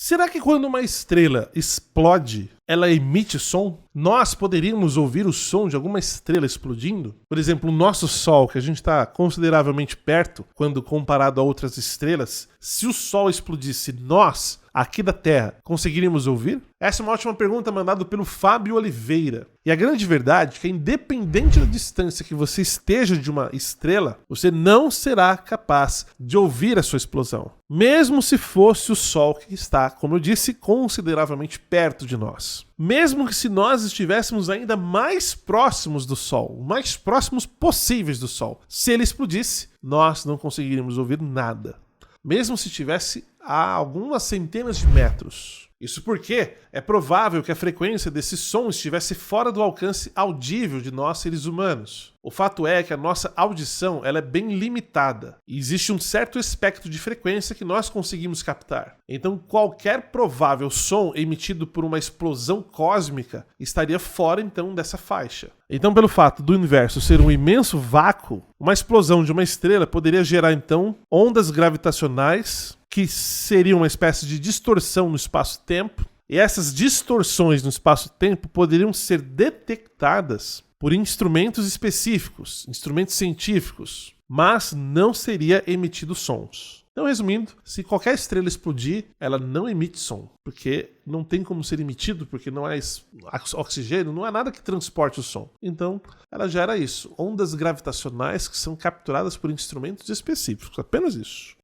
Será que quando uma estrela explode, ela emite som? Nós poderíamos ouvir o som de alguma estrela explodindo? Por exemplo, o nosso Sol, que a gente está consideravelmente perto quando comparado a outras estrelas, se o Sol explodisse, nós, aqui da Terra, conseguiríamos ouvir? Essa é uma ótima pergunta mandada pelo Fábio Oliveira. E a grande verdade é que, independente da distância que você esteja de uma estrela, você não será capaz de ouvir a sua explosão. Mesmo se fosse o Sol que está, como eu disse, consideravelmente perto de nós. Mesmo que se nós estivéssemos ainda mais próximos do Sol, mais próximos possíveis do Sol, se ele explodisse, nós não conseguiríamos ouvir nada. Mesmo se estivesse a algumas centenas de metros. Isso porque é provável que a frequência desse som estivesse fora do alcance audível de nós seres humanos. O fato é que a nossa audição ela é bem limitada e existe um certo espectro de frequência que nós conseguimos captar. Então qualquer provável som emitido por uma explosão cósmica estaria fora então dessa faixa. Então, pelo fato do universo ser um imenso vácuo, uma explosão de uma estrela poderia gerar então ondas gravitacionais que seriam uma espécie de distorção no espaço-tempo, e essas distorções no espaço-tempo poderiam ser detectadas por instrumentos específicos, instrumentos científicos, mas não seria emitido sons. Então, resumindo, se qualquer estrela explodir, ela não emite som, porque não tem como ser emitido, porque não é oxigênio, não há nada que transporte o som. Então, ela gera isso, ondas gravitacionais que são capturadas por instrumentos específicos, apenas isso.